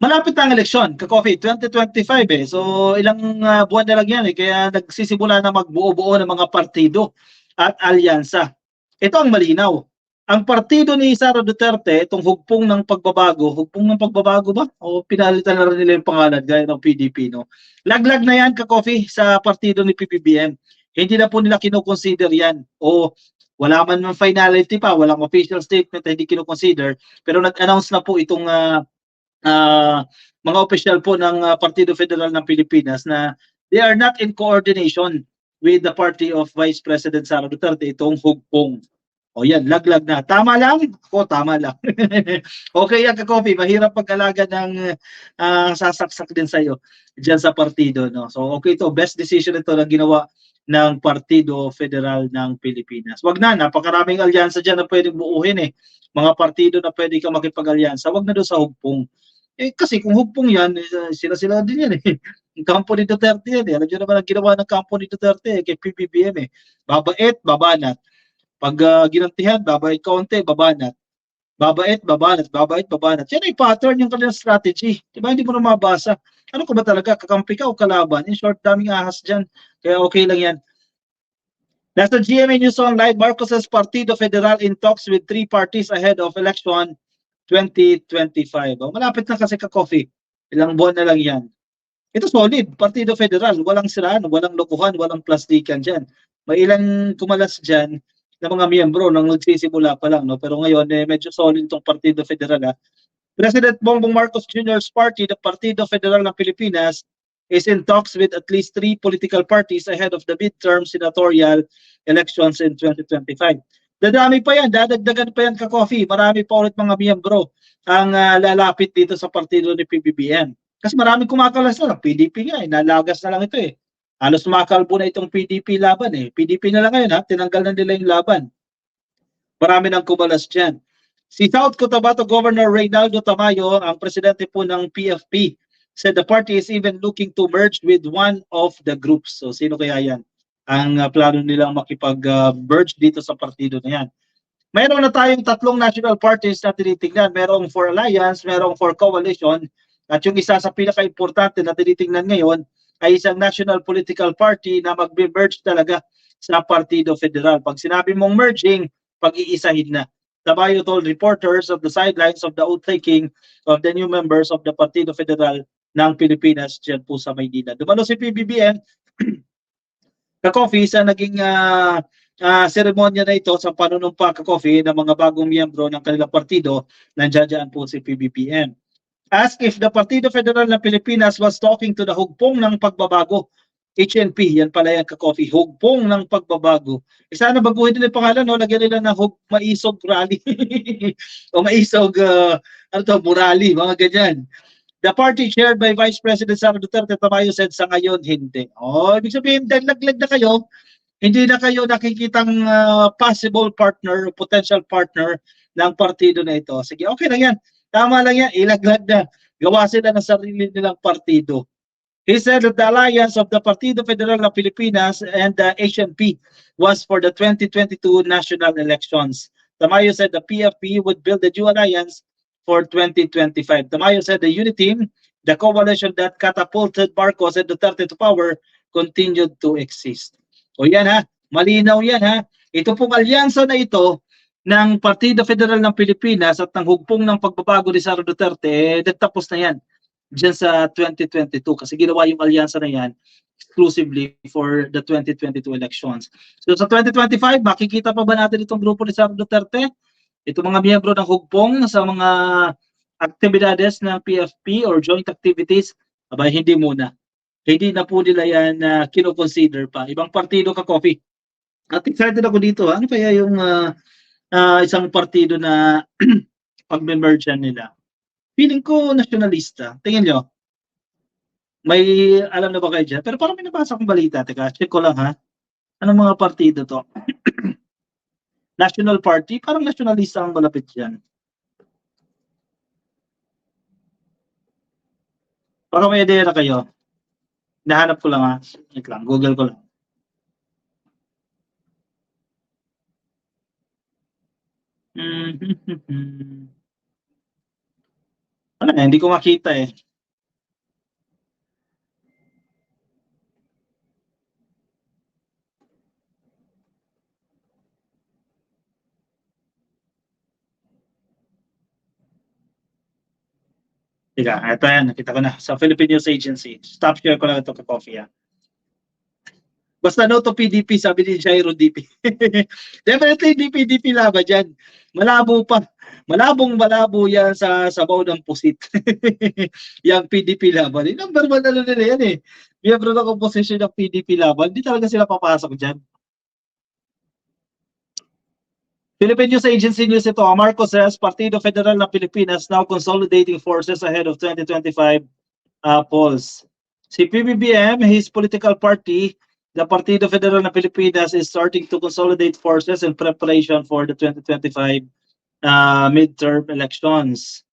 Malapit na ang eleksyon, ka-coffee, 2025 eh. So ilang buwan na lang yan eh. Kaya nagsisimula na magbuo-buo ng mga partido at alyansa. Ito ang malinaw. Ang partido ni Sara Duterte, itong hugpong ng pagbabago ba? O pinalitan na rin nila yung pangalan gaya ng PDP, no? Laglag na yan, ka-coffee, sa partido ni PBBM. Hindi na po nila kinoconsider yan. O wala man ng finality pa, walang official statement, hindi kinoconsider. Pero nag-announce na po itong uh, mga opisyal po ng Partido Federal ng Pilipinas na they are not in coordination with the party of Vice President Sara Duterte, itong hugpong. O yan, laglag na. Tama lang? Ako, tama lang. Okay yan, ka-coffee. Mahirap pag-alaga ng sasaksak din sa'yo dyan sa partido. No? So okay ito, best decision ito na ginawa ng Partido Federal ng Pilipinas. Wag na, napakaraming alyansa dyan na pwedeng buuhin eh. Mga partido na pwede ka makipag-alyansa. Wag na doon sa hugpong. Kasi kung hugpong yan, sila-sila din yan eh. Yung kampo ni Duterte yan eh. Alam nyo naman ang ginawa ng kampo ni Duterte kay PBBM eh. Babait, babanat. Pag ginantihan, babait kaunti, babanat. Babait, babanat, babait, babanat. Yan ay pattern yung kanilang strategy. Diba? Hindi mo na mabasa. Ano ka ba talaga? Kakampi ka o kalaban? In short, daming ahas dyan. Kaya okay lang yan. Nasa GMA News Online, Marcos's Partido Federal in talks with 3 parties ahead of election 2025. Malapit na kasi ka-coffee. Ilang buwan na lang yan. Ito solid, Partido Federal. Walang siraan, walang lokohan, walang plastikan dyan. May ilang kumalas dyan na mga miyembro nang nagsisimula pa lang. No? Pero ngayon, medyo solid itong Partido Federal. President Bongbong Marcos Jr.'s party, the Partido Federal ng Pilipinas, is in talks with at least 3 political parties ahead of the midterm senatorial elections in 2025. Dadami pa yan, dadagdagan pa yan, ka-coffee. Marami pa ulit mga miyembro ang lalapit dito sa partido ni PBBM. Kasi maraming kumakalas na. PDP nga, nalagas na lang ito eh. Halos makalbo na itong PDP laban eh. PDP na lang ngayon ha, tinanggal na nila yung laban. Marami nang kumalas dyan. Si South Cotabato Governor Reynaldo Tamayo, ang presidente po ng PFP, said the party is even looking to merge with one of the groups. So sino kaya yan? Ang plano nilang makipag-merge dito sa partido na yan. Mayroon na tayong 3 national parties na tinitingnan. Merong for alliance, merong for coalition, at yung isa sa pinaka-importante na tinitingnan ngayon ay isang national political party na mag-merge talaga sa Partido Federal. Pag sinabi mong merging, pag-iisahin na. Tabayo told reporters of the sidelines of the oath-taking of the new members of the Partido Federal ng Pilipinas dyan po sa Maynila. Dumalo si PBBM ka-coffee sa naging seremonya na ito sa panunumpa ka-coffee ng mga bagong miyembro ng kanilang partido, nandiyan po si PBBM. Asked if the Partido Federal ng Pilipinas was talking to the hugpong ng pagbabago, HNP, yan pala yan ka-coffee, hugpong ng pagbabago. Sana baguhin nila yung pangalan, no? Lagyan nila ng maisog rally o maisog, murali, mga ganyan. The party chaired by Vice President Sara Duterte Tamayo said sa ngayon hindi. Ibig sabihin, laglag na kayo, hindi na kayo nakikitang possible partner, potential partner ng partido na ito. Sige, okay lang yan. Tama lang yan, ilaglag na. Gawa sila ng sarili nilang partido. He said that the alliance of the Partido Federal ng Pilipinas and the HNP was for the 2022 national elections. Tamayo said the PFP would build a new alliance for 2025. Tamayo said the unity team, the coalition that catapulted Marcos and Duterte to power, continued to exist. O yan ha, malinaw yan ha. Ito pong alyansa na ito ng Partido Federal ng Pilipinas at ng hugpong ng pagbabago ni Sara Duterte, nagtapos na yan dyan sa 2022 kasi ginawa yung alyansa na yan exclusively for the 2022 elections. So sa 2025, makikita pa ba natin itong grupo ni Sara Duterte? Itong mga miyembro ng hugpong sa mga aktibidades ng PFP or joint activities, abay hindi muna. Hindi na po nila yan kino-consider pa. Ibang partido ka-coffee. At excited ako dito. Ano kaya yung isang partido na pag-merge nila? Feeling ko nationalista. Tingin nyo, may alam na ba kayo dyan? Pero parang may nabasa kong balita. Teka, check ko lang ha. Anong mga partido to? National Party? Parang nationalista ang malapit dyan. Baka may idea na kayo. Nahanap ko lang ha. Check lang. Google ko lang. Wala, hindi ko makita eh. Teka, ito yan, nakita ko na. Sa Philippine News Agency. Stop share ko lang ito kay Coffee. Basta no to PDP, sabi ni Jairo DP. Definitely hindi PDP laban dyan. Malabo pa. Malabo yan sa sabaw ng pusit. Yung PDP laban. Yung number one ano nila yan eh. Miyembro ng opposition ng PDP laban. Hindi talaga sila papasok dyan. Philippine News Agency News ito. Marcos says, Partido Federal ng Pilipinas now consolidating forces ahead of 2025 polls. Si PBBM, his political party, the Partido Federal ng Pilipinas, is starting to consolidate forces in preparation for the 2025 midterm elections.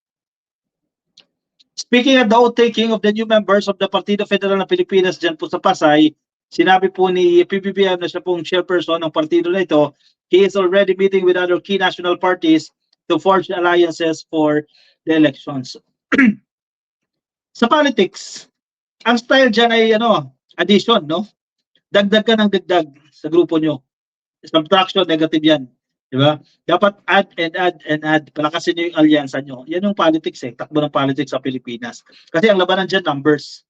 Speaking at the oath-taking of the new members of the Partido Federal ng Pilipinas dyan po sa Pasay, sinabi po ni PBBM na siya pong chairperson ng partido na ito, he is already meeting with other key national parties to forge alliances for the elections. Sa politics, ang style dyan ay addition, no? Dagdag ka ng dagdag sa grupo nyo. Subtraction, negative yan. Di ba? Dapat add and add and add. Palakasin nyo yung alyansa nyo. Yan yung politics eh. Takbo ng politics sa Pilipinas. Kasi ang labanan dyan, numbers.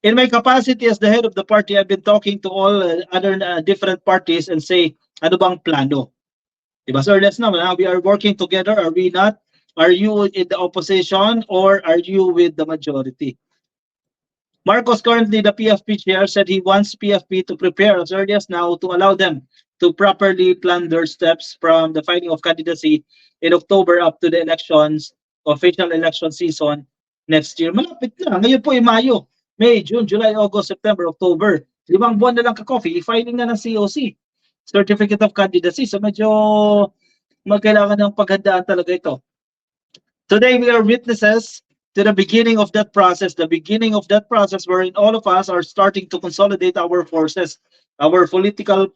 In my capacity as the head of the party, I've been talking to all other different parties and say, ano bang plano? Diba? So let's know, we are working together, are we not? Are you in the opposition or are you with the majority? Marcos, currently the PFP chair, said he wants PFP to prepare as early as now to allow them to properly plan their steps from the filing of candidacy in October up to the elections, official election season next year. Malapit na. Ngayon po ay Mayo. May, June, July, August, September, October. 5 buwan na lang ka-coffee, filing na ng COC. Certificate of Candidacy. So medyo magkailangan ng paghandaan talaga ito. Today we are witnesses to the beginning of that process, wherein all of us are starting to consolidate our forces, our political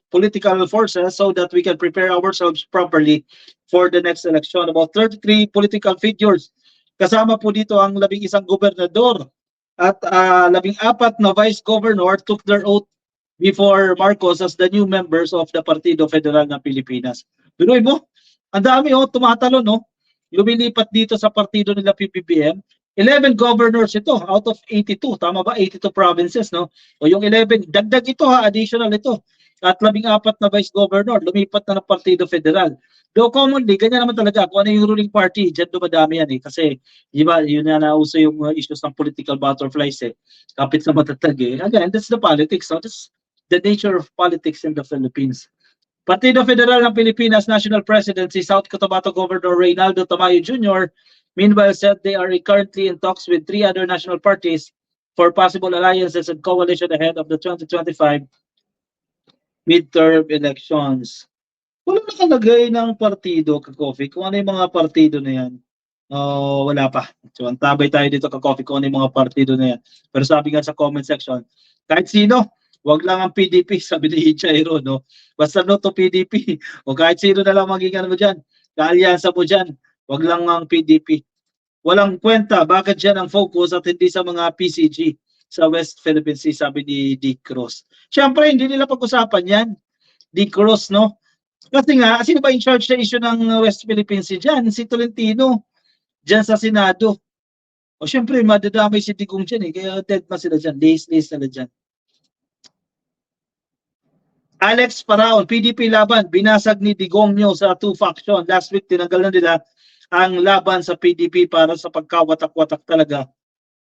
forces, so that we can prepare ourselves properly for the next election. About 33 political figures. Kasama po dito ang 11 gobernador at 14 na vice governor took their oath before Marcos as the new members of the Partido Federal ng Pilipinas. Binuhay mo, ang dami tumatalo, no? Lumilipat dito sa partido nila PBBM. 11 governors ito out of 82. Tama ba? 82 provinces, no? O yung 11, dagdag ito additional ito. At 14 na vice governor, lumipat na ng Partido Federal. Though commonly, ganyan naman talaga. Kung ano yung ruling party, dyan dumadami yan eh. Kasi, di ba, yun na nauso yung issues ng political butterflies eh. Kapit sa matatag eh. Again, that's the politics. So that's the nature of politics in the Philippines. Partido Federal ng Pilipinas National President, si South Cotabato Governor Reynaldo Tamayo Jr., meanwhile said they are currently in talks with 3 other national parties for possible alliances and coalition ahead of the 2025 midterm elections. Wala nakalagay ng partido, ka-coffee. Kung ano yung mga partido na yan. Wala pa. So, antabay tayo dito, ka-coffee, kung ano yung mga partido na yan. Pero sabi nga sa comment section, kahit sino, wag lang ang PDP, sabi ni Jairo, no? Basta no to PDP. O kahit sino na lang magiging mo dyan. Kaalyansa mo dyan. Wag lang ang PDP. Walang kwenta, bakit dyan ang focus at hindi sa mga PCG sa West Philippine Sea, sabi ni D. Cruz. Siyempre, hindi nila pag-usapan yan. D. Cruz, no? Kasi nga, sino ba in charge sa issue ng West Philippine Sea dyan? Si Tolentino, dyan sa Senado. O siyempre, madadamay si Digong dyan eh. Kaya dead pa sila dyan. Days sila dyan. Alex Paraon, PDP laban, binasag ni Digongyo sa 2 faction. Last week, tinanggal na nila ang laban sa PDP para sa pagkawatak-watak talaga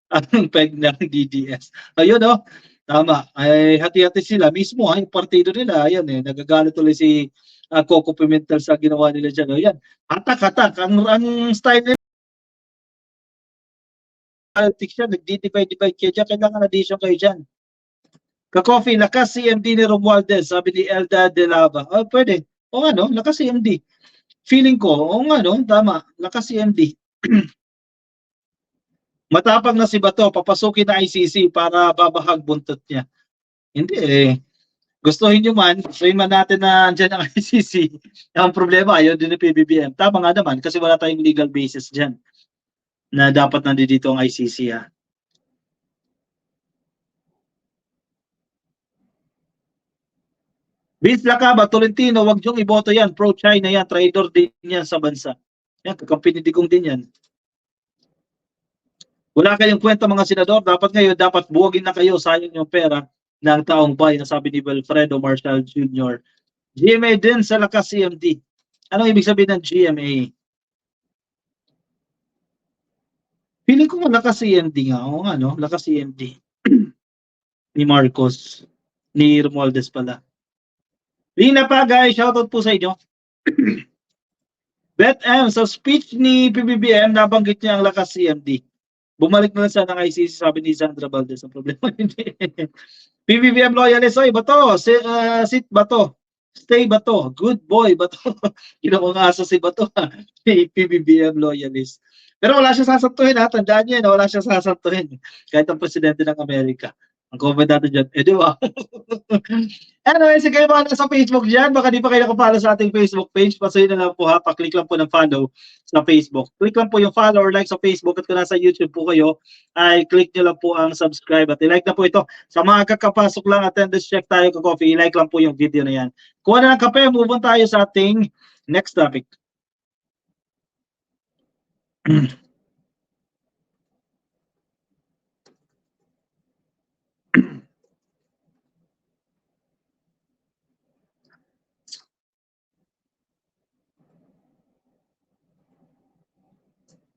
ang peg ng DDS. Ayun, no? Tama. Ay, hati-hati sila. Mismo, yung partido nila, ayan eh, nagagalit tuloy si Coco Pimentel sa ginawa nila dyan. Ayan, hatak-hatak. Ang style nila, politics yan, nagdi-divide kayo dyan, kailangan addition kayo dyan. Ka-coffee, lakas CMD ni Romualdez, sabi ni Elda de Lava. Oh, pwede. O ano, lakas CMD. Feeling ko, o ano, tama, lakas CMD. Matapang na si Bato, papasukin na ICC para babahag buntot niya. Hindi eh. Gustuhin nyo man, gustuhin man natin na andyan ang ICC. Ang problema, ayaw din ni PBBM. Tama nga naman, kasi wala tayong legal basis dyan. na dapat nandito ang ICC ha. Vince Lacaba, Tolentino, wag niyong iboto yan. Pro-China yan. Traitor din yan sa bansa. Yan, kakampi ni Digong din yan. Wala kayong kwenta mga senador. Dapat ngayon, dapat buwagin na kayo. Sayang yung pera ng taong bayan, sabi ni Wilfredo Marshall Jr. GMA din sa lakas CMD. Anong ibig sabihin ng GMA? Feeling ko lakas CMD nga. Oo nga, no? Lakas CMD. Ni Marcos. Ni Romualdez pala. Lina pa, guys. Shoutout po sa inyo. Beth M, sa speech ni PBBM, nabanggit niya ang lakas CMD. Bumalik na lang sana ng ICC, sabi ni Sandra Valdez. Ang problema hindi. PBBM loyalist, oy, Bato, sit Bato, stay Bato, good boy Bato. Kinakungasa si Bato, PBBM loyalist. Pero wala siya sasantuhin ha, tandaan niyo na wala siya sasantuhin. Kahit ang presidente ng Amerika. Ang comment natin dyan, di ba? Anyway, sige kayo mga nasa Facebook dyan, baka di pa kayo nakapalo sa ating Facebook page, pasuyin na lang po ha, paklik lang po ng follow sa Facebook. Click lang po yung follow or like sa Facebook at kung nasa YouTube po kayo, ay click nyo lang po ang subscribe at i-like na po ito. Sa mga kakapasok lang, attendance check tayo ka coffee, i-like lang po yung video na yan. Kuha na ng kape, move on tayo sa ating next topic.